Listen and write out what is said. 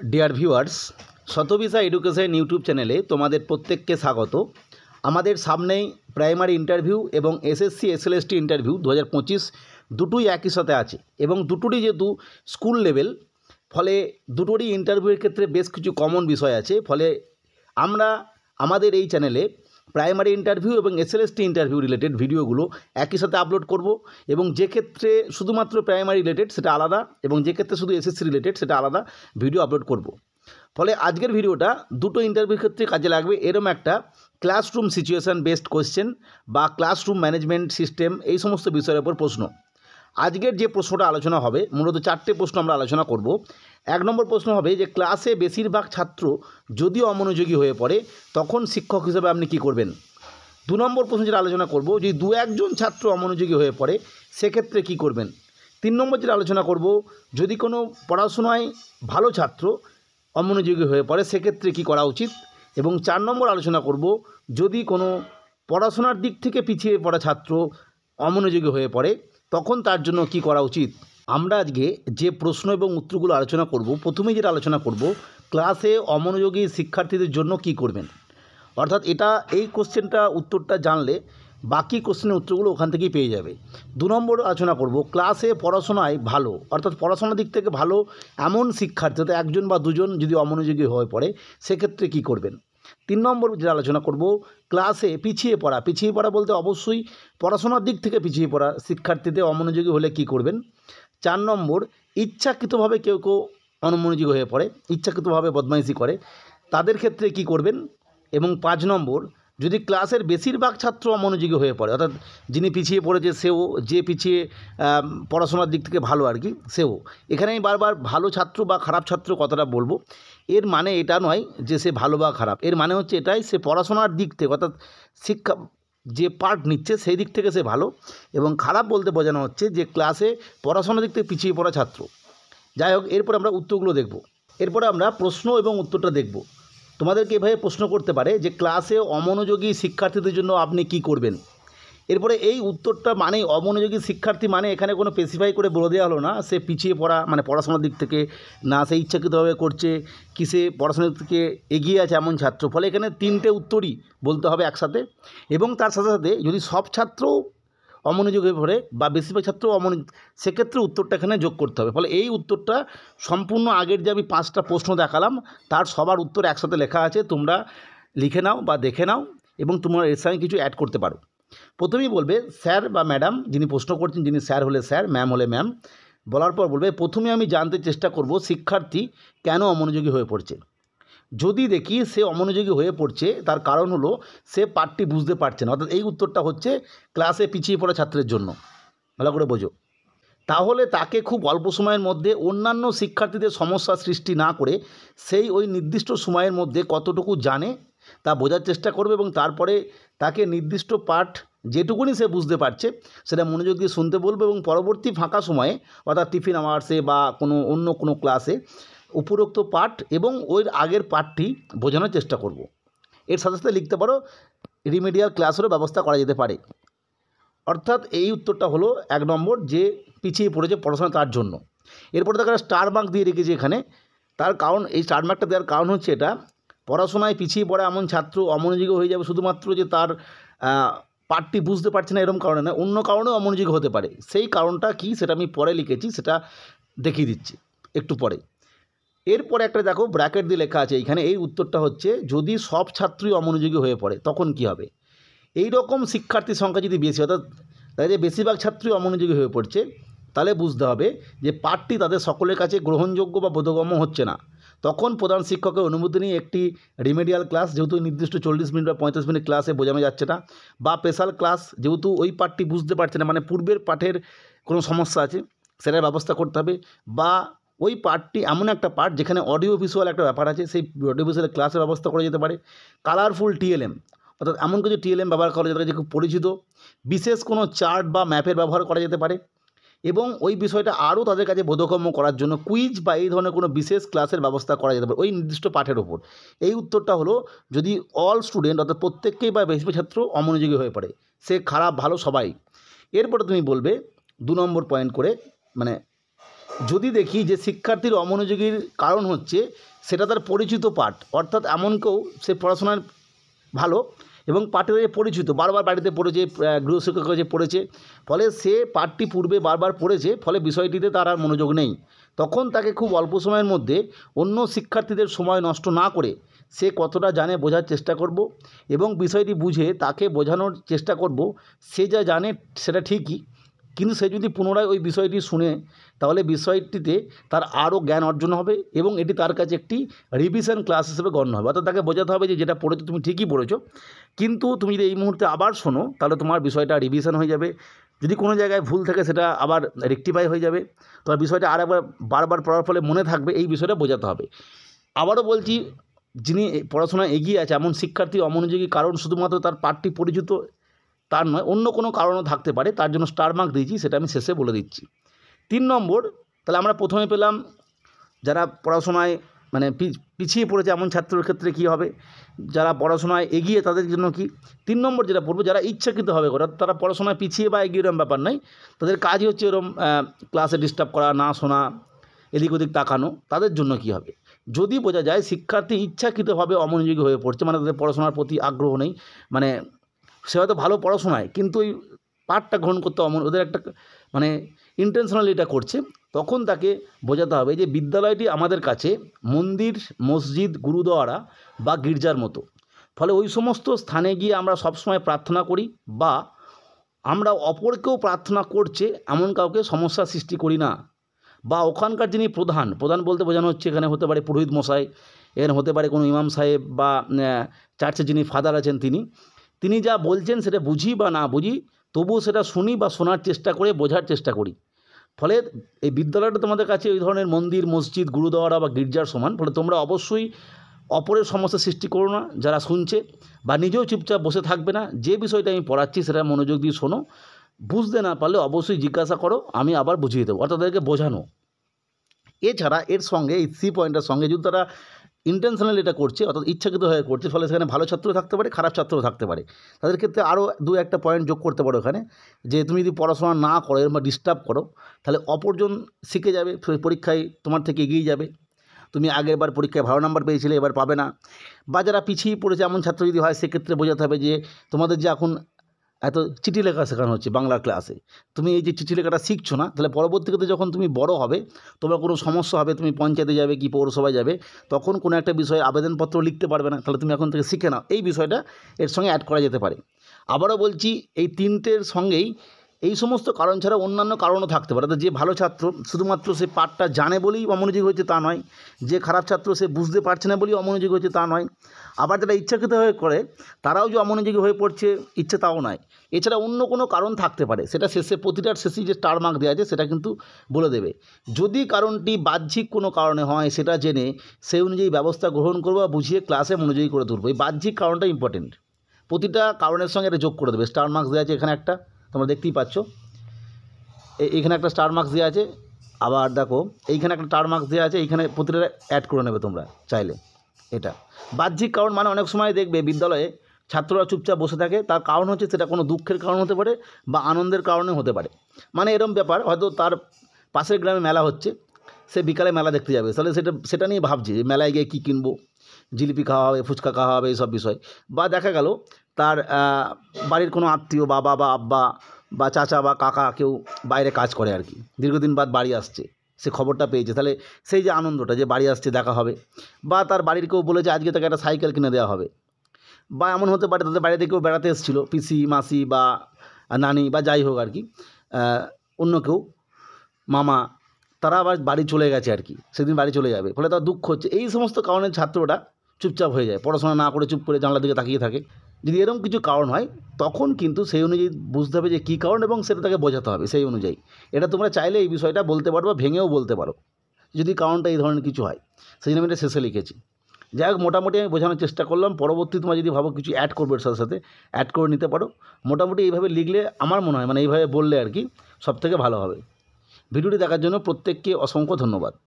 Dear viewers, শতবিশা education YouTube চ্যানেলে তোমাদের প্রত্যেককে স্বাগত। আমাদের সামনেই প্রাইমারি ইন্টারভিউ এবং এসএসসি এসএলএসটি ইন্টারভিউ 2025 দুটোই একই সাথে আছে এবং দুটোরই যেহেতু স্কুল লেভেল, ফলে দুটোরই ইন্টারভিউয়ের ক্ষেত্রে বেশ কিছু কমন বিষয় আছে। ফলে আমরা আমাদের এই চ্যানেলে প্রাইমারি ইন্টারভিউ এবং এসএলএসটি ইন্টারভিউ রিলেটেড ভিডিওগুলো একই সাথে আপলোড করব এবং যে ক্ষেত্রে শুধুমাত্র প্রাইমারি রিলেটেড সেটা আলাদা এবং যে ক্ষেত্রে শুধু এসএসসি রিলেটেড সেটা আলাদা ভিডিও আপলোড করব। ফলে আজকের ভিডিওটা দুটো ইন্টারভিউর ক্ষেত্রে কাজে লাগবে। এরম একটা ক্লাসরুম সিচুয়েশান বেসড কোয়েশ্চেন বা ক্লাসরুম ম্যানেজমেন্ট সিস্টেম, এই সমস্ত বিষয়ের উপর প্রশ্ন। আজকের যে প্রশ্নটা আলোচনা হবে, মূলত 4টে প্রশ্ন আমরা আলোচনা করব। 1 নম্বর প্রশ্ন হবে যে ক্লাসে বেশিরভাগ ছাত্র যদি অমনোযোগী হয়ে পড়ে তখন শিক্ষক হিসেবে আপনি কী করবেন। 2 নম্বর প্রশ্ন যেটা আলোচনা করব, যদি 2-1 জন ছাত্র অমনোযোগী হয়ে পড়ে সেক্ষেত্রে কী করবেন। 3 নম্বর যেটা আলোচনা করব, যদি কোনো পড়াশোনায় ভালো ছাত্র অমনোযোগী হয়ে পড়ে সেক্ষেত্রে কী করা উচিত। এবং 4 নম্বর আলোচনা করব, যদি কোনো পড়াশোনার দিক থেকে পিছিয়ে পড়া ছাত্র অমনোযোগী হয়ে পড়ে তখন তার জন্য কী করা উচিত। আমরা আজকে যে প্রশ্ন এবং উত্তরগুলো আলোচনা করব, প্রথমেই যেটা আলোচনা করব, ক্লাসে অমনোযোগী শিক্ষার্থীদের জন্য কী করবেন। অর্থাৎ এই কোশ্চেনটা উত্তরটা জানলে বাকি কোশ্চেনের উত্তরগুলো ওখান থেকেই পেয়ে যাবে। 2 নম্বর আলোচনা করব, ক্লাসে পড়াশোনায় ভালো, অর্থাৎ পড়াশোনার দিক থেকে ভালো এমন শিক্ষার্থী, অর্থাৎ 1 জন বা 2 জন যদি অমনোযোগী হয়ে পড়ে সেক্ষেত্রে কী করবেন। 3 নম্বর যেটা আলোচনা করব, ক্লাসে পিছিয়ে পড়া বলতে অবশ্যই পড়াশোনার দিক থেকে পিছিয়ে পড়া শিক্ষার্থীদের অমনোযোগী হলে কী করবেন। 4 নম্বর, ইচ্ছাকৃতভাবে কেউ অমনোযোগী হয়ে পড়ে, ইচ্ছাকৃতভাবে বদমাইশি করে, তাদের ক্ষেত্রে কী করবেন। এবং 5 নম্বর, যদি ক্লাসের বেশিরভাগ ছাত্র অমনোযোগী হয়ে পড়ে, অর্থাৎ যিনি পিছিয়ে পড়েছে সেও, যে পিছিয়ে পড়াশোনার দিক থেকে ভালো আর কি সেও। এখানে আমি বারবার ভালো ছাত্র বা খারাপ ছাত্র কথাটা বলবো, এর মানে এটা নয় যে সে ভালো বা খারাপ, এর মানে হচ্ছে এটাই, সে পড়াশোনার দিক থেকে অর্থাৎ শিক্ষা যে পার্ট নিচ্ছে সেই দিক থেকে সে ভালো, এবং খারাপ বলতে বোঝানো হচ্ছে যে ক্লাসে পড়াশোনার দিক থেকে পিছিয়ে পড়া ছাত্র। যাই হোক, এরপর আমরা উত্তরগুলো দেখব। এরপরে আমরা প্রশ্ন এবং উত্তরটা দেখব। তোমাদেরকে এভাবে প্রশ্ন করতে পারে যে ক্লাসে অমনোযোগী শিক্ষার্থীদের জন্য আপনি কি করবেন। এরপরে এই উত্তরটা মানে অমনোযোগী শিক্ষার্থী মানে এখানে কোনো স্পেসিফাই করে বলে দেওয়া হলো না সে পিছিয়ে পড়া মানে পড়াশোনার দিক থেকে, না সে ইচ্ছাকৃতভাবে করছে, কি সে পড়াশোনার থেকে এগিয়ে আছে এমন ছাত্র। ফলে এখানে 3টে উত্তরই বলতে হবে একসাথে, এবং তার সাথে সাথে যদি সব ছাত্র অমনোযোগী হয়ে পড়ে বা বেশিরভাগ ছাত্র সেক্ষেত্রে উত্তরটা এখানে যোগ করতে হবে। ফলে এই উত্তরটা সম্পূর্ণ আগের যে আমি 5টা প্রশ্ন দেখালাম তার সবার উত্তর একসাথে লেখা আছে, তোমরা লিখে নাও বা দেখে নাও এবং তোমরা এর সঙ্গে কিছু অ্যাড করতে পারো। প্রথমেই বলবে স্যার বা ম্যাডাম, যিনি প্রশ্ন করছেন, যিনি স্যার হলে স্যার, ম্যাম হলে ম্যাম, বলার পর বলবে প্রথমে আমি জানতে চেষ্টা করব শিক্ষার্থী কেন অমনোযোগী হয়ে পড়ছে। যদি দেখি সে অমনোযোগী হয়ে পড়ছে তার কারণ হলো সে পাঠটি বুঝতে পারছে না, অর্থাৎ এই উত্তরটা হচ্ছে ক্লাসে পিছিয়ে পড়া ছাত্রের জন্য, ভালো করে বোঝো। তাহলে তাকে খুব অল্প সময়ের মধ্যে অন্যান্য শিক্ষার্থীদের সমস্যা সৃষ্টি না করে সেই ওই নির্দিষ্ট সময়ের মধ্যে কতটুকু জানে তা বোঝার চেষ্টা করবে, এবং তারপরে তাকে নির্দিষ্ট পাঠ যেটুকুনি সে বুঝতে পারছে সেটা মনোযোগ দিয়ে শুনতে বলবে, এবং পরবর্তী ফাঁকা সময়ে অর্থাৎ টিফিন আওয়ার্সে বা অন্য কোনো ক্লাসে উপরোক্ত পাঠ এবং ওই আগের পাঠটি বোঝানোর চেষ্টা করব। এর সাথে সাথে লিখতে পারো রিমিডিয়াল ক্লাসেরও ব্যবস্থা করা যেতে পারে। অর্থাৎ এই উত্তরটা হলো 1 নম্বর, যে পিছিয়ে পড়েছে পড়াশোনা তার জন্য। এরপরে তাকে স্টার মার্ক দিয়ে রেখেছে এখানে, তার কারণ এই স্টার মার্কটা দেওয়ার কারণ হচ্ছে এটা, পড়াশোনায় পিছিয়ে পড়া এমন ছাত্র অমনোযোগী হয়ে যাবে শুধুমাত্র যে তার পাঠটি বুঝতে পারছে না এরকম কারণে না, অন্য কারণেও অমনোযোগী হতে পারে। সেই কারণটা কি সেটা আমি পরে লিখেছি, সেটা দেখিয়ে দিচ্ছি একটু পরে। এরপরে একটা দেখো ব্র্যাকেট দিয়ে লেখা আছে এইখানে, এই উত্তরটা হচ্ছে যদি সব ছাত্রই অমনোযোগী হয়ে পড়ে তখন কি হবে। এই রকম শিক্ষার্থীর সংখ্যা যদি বেশি, অর্থাৎ তাদের বেশিরভাগ ছাত্রই অমনোযোগী হয়ে পড়ছে, তাহলে বুঝতে হবে যে পাঠটি তাদের সকলের কাছে গ্রহণযোগ্য বা বোধগম্য হচ্ছে না। তখন প্রধান শিক্ষকের অনুমতি নিয়ে একটি রিমেডিয়াল ক্লাস, যেহেতু নির্দিষ্ট 40 মিনিট বা 35 মিনিট ক্লাসে বোঝানো যাচ্ছে না, বা স্পেশাল ক্লাস যেহেতু ওই পাঠটি বুঝতে পারছে না, মানে পূর্বের পাঠের কোনো সমস্যা আছে সেটার ব্যবস্থা করতে হবে, বা ওই পার্টটি এমন একটা পার্ট যেখানে অডিও ভিজুয়াল একটা ব্যাপার আছে, সেই অডিও ভিজুয়াল ক্লাসের ব্যবস্থা করা যেতে পারে। কালারফুল টিএলএম, অর্থাৎ এমন কিছু টিএলএম ব্যবহার করা যেতে পারে যে খুব পরিচিত, বিশেষ কোনো চার্ট বা ম্যাপের ব্যবহার করা যেতে পারে, এবং ওই বিষয়টা আরও তাদের কাছে বোধগম্য করার জন্য কুইজ বা এই ধরনের কোনো বিশেষ ক্লাসের ব্যবস্থা করা যেতে পারে ওই নির্দিষ্ট পাঠের ওপর। এই উত্তরটা হলো যদি অল স্টুডেন্ট অর্থাৎ প্রত্যেককেই বা বেশি ছাত্র অমনোযোগী হয়ে পড়ে, সে খারাপ ভালো সবাই। এরপরে তুমি বলবে 2 নম্বর পয়েন্ট করে, মানে যদি দেখি যে শিক্ষার্থীর অমনোযোগীর কারণ হচ্ছে সেটা তার পরিচিত পাঠ, অর্থাৎ এমন কেউ সে পড়াশোনার ভালো এবং পাঠের পরিচিত, বারবার বাড়িতে পড়েছে, গৃহশিক্ষক কাছে পড়েছে, ফলে সে পাঠটি পূর্বে বারবার পড়েছে, ফলে বিষয়টিতে তার আর মনোযোগ নেই, তখন তাকে খুব অল্প সময়ের মধ্যে অন্য শিক্ষার্থীদের সময় নষ্ট না করে সে কতটা জানে বোঝার চেষ্টা করব এবং বিষয়টি বুঝে তাকে বোঝানোর চেষ্টা করব সে যা জানে সেটা ঠিকই, কিন্তু সে যদি পুনরায় ওই বিষয়টি শুনে তাহলে বিষয়টিতে তার আরও জ্ঞান অর্জন হবে এবং এটি তার কাছে একটি রিভিশন ক্লাস হিসেবে গণ্য হবে। অর্থাৎ তাকে বোঝাতে হবে যে যেটা পড়েছো তুমি ঠিকই পড়েছো, কিন্তু তুমি যদি এই মুহূর্তে আবার শোনো তাহলে তোমার বিষয়টা রিভিশন হয়ে যাবে, যদি কোনো জায়গায় ভুল থাকে সেটা আবার রেকটিফাই হয়ে যাবে, তোমার বিষয়টা আর একবার বারবার পড়ার ফলে মনে থাকবে, এই বিষয়টা বোঝাতে হবে। আবারও বলছি, যিনি পড়াশোনায় এগিয়ে আছে এমন শিক্ষার্থী অমনোযোগী কারণ শুধুমাত্র তার পাঠটি পরিচিত তার নয়, অন্য কোনো কারণও থাকতে পারে, তার জন্য স্টার মার্ক দিয়েছি, সেটা আমি শেষে বলে দিচ্ছি। 3 নম্বর, তাহলে আমরা প্রথমে পেলাম যারা পড়াশোনায় মানে পিছিয়ে পড়েছে এমন ছাত্রের ক্ষেত্রে কী হবে, যারা পড়াশোনায় এগিয়ে তাদের জন্য কি। 3 নম্বর যেটা পড়বো, যারা ইচ্ছাকৃতভাবে করে, তারা পড়াশোনায় পিছিয়ে বা এগিয়ে এরম ব্যাপার নয়, তাদের কাজই হচ্ছে এরম ক্লাসে ডিস্টার্ব করা, না শোনা, এদিক ওদিক তাকানো, তাদের জন্য কী হবে। যদি বোঝা যায় শিক্ষার্থী ইচ্ছাকৃতভাবে অমনোযোগী হয়ে পড়ছে, মানে তাদের পড়াশোনার প্রতি আগ্রহ নেই, মানে সে হয়তো ভালো পড়াশোনায় কিন্তু ওই পাঠটা গ্রহণ করতে ওদের একটা মানে ইন্টেনশনালি এটা করছে, তখন তাকে বোঝাতে হবে যে বিদ্যালয়টি আমাদের কাছে মন্দির, মসজিদ, গুরুদ্বারা বা গির্জার মতো, ফলে ওই সমস্ত স্থানে গিয়ে আমরা সবসময় প্রার্থনা করি বা আমরা অপরকেও প্রার্থনা করছে এমন কাউকে সমস্যা সৃষ্টি করি না, বা ওখানকার যিনি প্রধান বলতে বোঝানো হচ্ছে এখানে হতে পারে পুরোহিত মশাই, এখানে হতে পারে কোনো ইমাম সাহেব বা চার্চে যিনি ফাদার আছেন তিনি যা বলছেন সেটা বুঝি বা না বুঝি তবুও সেটা শুনি বা শোনার চেষ্টা করে বোঝার চেষ্টা করি, ফলে এই বিদ্যালয়টা তোমাদের কাছে ওই ধরনের মন্দির, মসজিদ, গুরুদ্বারা বা গির্জার সমান, ফলে তোমরা অবশ্যই অপরের সমস্যা সৃষ্টি করো না যারা শুনছে, বা নিজেও চুপচাপ বসে থাকবে না, যে বিষয়টা আমি পড়াচ্ছি সেটা মনোযোগ দিয়ে শোনো, বুঝতে না পারলে অবশ্যই জিজ্ঞাসা করো, আমি আবার বুঝিয়ে দেবো, অর্থাৎ তাদেরকে বোঝানো। এছাড়া এর সঙ্গে এই 3 পয়েন্টের সঙ্গে যদি তারা ইন্টেনশনালি এটা করছে, অর্থাৎ ইচ্ছাকৃত হয়ে করছে, ফলে সেখানে ভালো ছাত্র থাকতে পারে, খারাপ ছাত্রও থাকতে পারে, তাদের ক্ষেত্রে আরও 2-1টা পয়েন্ট যোগ করতে পারো এখানে, যে তুমি যদি পড়াশোনা না করো এরকম ডিস্টার্ব করো তাহলে অপরজন শিখে যাবে, পরীক্ষায় তোমার থেকে এগিয়ে যাবে, তুমি আগের বার পরীক্ষায় ভালো নাম্বার পেয়েছিলে এবার পাবে না, বা যারা পিছিয়ে পড়েছে এমন ছাত্র যদি হয় সেক্ষেত্রে বোঝাতে হবে যে তোমাদের যে এখন এত চিঠি লেখা শেখানো হচ্ছে বাংলার ক্লাসে, তুমি এই যে চিঠি লেখাটা শিখছো না, তাহলে পরবর্তীতে যখন তুমি বড় হবে, তোমার কোনো সমস্যা হবে, তুমি পঞ্চায়েতে যাবে কি পৌরসভায় যাবে, তখন কোনো একটা বিষয়ে আবেদনপত্র লিখতে পারবে না, তাহলে তুমি এখন থেকে শিখে নাও, এই বিষয়টা এর সঙ্গে অ্যাড করা যেতে পারে। আবারও বলছি, এই 3টের সঙ্গেই এই সমস্ত কারণ ছাড়া অন্যান্য কারণও থাকতে পারে, যে ভালো ছাত্র শুধুমাত্র সে পাঠটা জানে বলেই অমনোযোগী হচ্ছে তা নয়, যে খারাপ ছাত্র সে বুঝতে পারছে না বলেই অমনোযোগী হচ্ছে তা নয়, আবার যারা ইচ্ছাকৃত হয়ে করে তারাও যে অমনোযোগী হয়ে পড়ছে ইচ্ছে তাও নয়, এছাড়া অন্য কোনো কারণ থাকতে পারে, সেটা প্রতিটার শেষেই যে স্টার মার্ক দেওয়া আছে সেটা কিন্তু বলে দেবে। যদি কারণটি বাহ্যিক কোনো কারণে হয় সেটা জেনে সেই অনুযায়ী ব্যবস্থা গ্রহণ করবো বা বুঝিয়ে ক্লাসে মনোযোগী করে তুলবো, এই বাহ্যিক কারণটা ইম্পর্টেন্ট, প্রতিটা কারণের সঙ্গে এটা যোগ করে দেবে। স্টার মার্কস দেওয়া আছে এখানে একটা, তোমরা দেখতেই পাচ্ছ, এইখানে একটা স্টার মার্কস দেওয়া আছে, আবার দেখো এইখানে একটা স্টার মার্কস দেওয়া আছে, এইখানে প্রতিটা অ্যাড করে নেবে তোমরা চাইলে। এটা বাহ্যিক কারণ, মানে অনেক সময় দেখবে বিদ্যালয়ে ছাত্ররা চুপচাপ বসে থাকে, তার কারণ হচ্ছে সেটা কোনো দুঃখের কারণ হতে পারে বা আনন্দের কারণে হতে পারে, মানে এরম ব্যাপার, হয়তো তার পাশের গ্রামে মেলা হচ্ছে, সে বিকালে মেলা দেখতে যাবে, তাহলে সেটা নিয়ে ভাবছে যে মেলায় গিয়ে কী কিনবো, জিলিপি খাওয়া হবে, ফুচকা খাওয়া হবে, এইসব বিষয়, বা দেখা গেল তার বাড়ির কোনো আত্মীয়, বাবা বা আব্বা বা চাচা বা কাকা কেউ বাইরে কাজ করে আর কি, দীর্ঘদিন বাদ বাড়ি আসছে, সে খবরটা পেয়েছে, তাহলে সেই যে আনন্দটা যে বাড়ি আসছে দেখা হবে, বা তার বাড়ির কেউ বলেছে আজকে তাকে একটা সাইকেল কিনে দেওয়া হবে, বা এমন হতে পারে তাদের বাড়িতে কেউ বেড়াতে এসেছিলো, পিসি, মাসি বা নানি বা যাই হোক আর কি, অন্য কেউ, মামা, তারা আবার বাড়ি চলে গেছে আর কি, সেদিন বাড়ি চলে যাবে, ফলে তার দুঃখ হচ্ছে, এই সমস্ত কারণে ছাত্রটা চুপচাপ হয়ে যায়, পড়াশোনা না করে চুপ করে জানলার দিকে তাকিয়ে থাকে। যদি এরকম কিছু কারণ হয় তখন কিন্তু সেই অনুযায়ী বুঝতে হবে যে কী কারণ এবং সেটা তাকে বোঝাতে হবে সেই অনুযায়ী। এটা তোমরা চাইলে এই বিষয়টা বলতে পারো বা ভেঙেও বলতে পারো যদি কারণটা এই ধরনের কিছু হয়, সেই জন্য আমি এটা শেষে লিখেছি। যাই হোক, মোটামুটি আমি বোঝানোর চেষ্টা করলাম, পরবর্তী তোমরা যদি ভাবো কিছু অ্যাড করবে এর সাথে সাথে অ্যাড করে নিতে পারো, মোটামুটি এইভাবে লিখলে আমার মনে হয়, মানে এইভাবে বললে আর কি সবথেকে ভালো হবে। ভিডিওটি দেখার জন্য প্রত্যেককে অসংখ্য ধন্যবাদ।